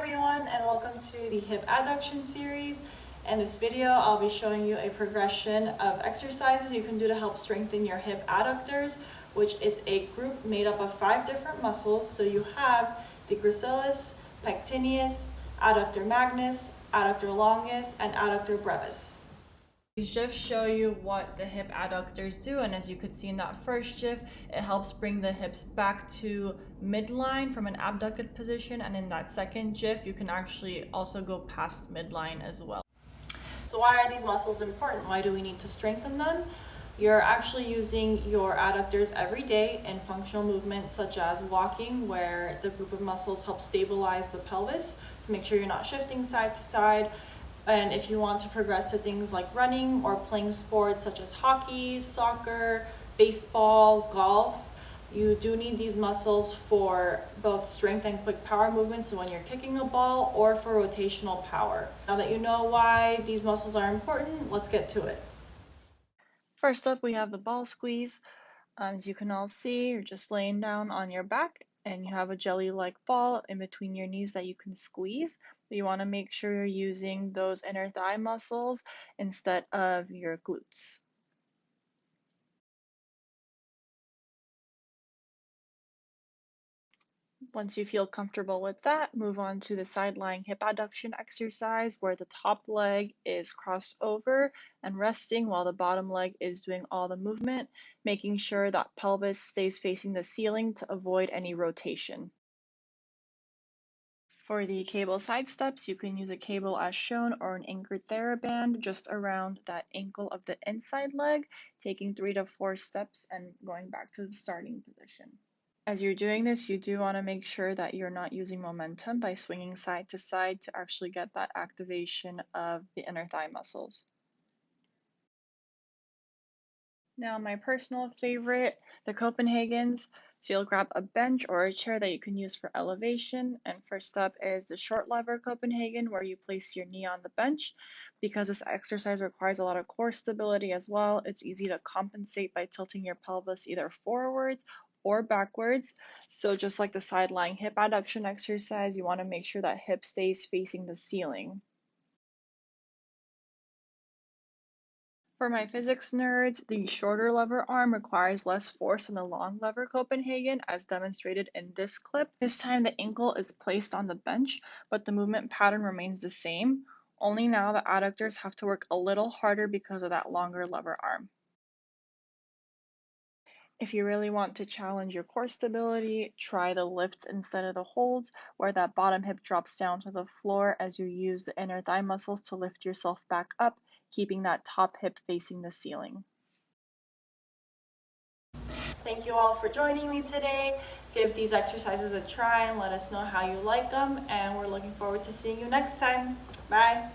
everyone, and welcome to the Hip Adduction Series. In this video, I'll be showing you a progression of exercises you can do to help strengthen your hip adductors, which is a group made up of 5 different muscles. So you have the gracilis, pectineus, adductor magnus, adductor longus, and adductor brevis. These GIFs show you what the hip adductors do, and as you could see in that first GIF, it helps bring the hips back to midline from an abducted position, and in that second GIF, you can actually also go past midline as well. So why are these muscles important? Why do we need to strengthen them? You're actually using your adductors every day in functional movements such as walking, where the group of muscles help stabilize the pelvis to make sure you're not shifting side to side. And if you want to progress to things like running or playing sports such as hockey, soccer, baseball, golf, you do need these muscles for both strength and quick power movements, so when you're kicking a ball, or for rotational power. Now that you know why these muscles are important, let's get to it. First up, we have the ball squeeze. As you can all see, you're just laying down on your back and you have a jelly-like ball in between your knees that you can squeeze. You want to make sure you're using those inner thigh muscles instead of your glutes. Once you feel comfortable with that, move on to the side-lying hip adduction exercise, where the top leg is crossed over and resting while the bottom leg is doing all the movement, making sure that pelvis stays facing the ceiling to avoid any rotation. For the cable side steps, you can use a cable as shown or an anchored TheraBand just around that ankle of the inside leg, taking 3 to 4 steps and going back to the starting position. As you're doing this, you do want to make sure that you're not using momentum by swinging side to side to actually get that activation of the inner thigh muscles. Now, my personal favorite, the Copenhagens. So you'll grab a bench or a chair that you can use for elevation. And first up is the short lever Copenhagen, where you place your knee on the bench. Because this exercise requires a lot of core stability as well, it's easy to compensate by tilting your pelvis either forwards or backwards. So just like the side-lying hip adduction exercise, you want to make sure that hip stays facing the ceiling. For my physics nerds, the shorter lever arm requires less force than the long lever Copenhagen, as demonstrated in this clip. This time the ankle is placed on the bench, but the movement pattern remains the same. Only now the adductors have to work a little harder because of that longer lever arm. If you really want to challenge your core stability, try the lifts instead of the holds, where that bottom hip drops down to the floor as you use the inner thigh muscles to lift yourself back up, keeping that top hip facing the ceiling. Thank you all for joining me today. Give these exercises a try and let us know how you like them, and we're looking forward to seeing you next time. Bye!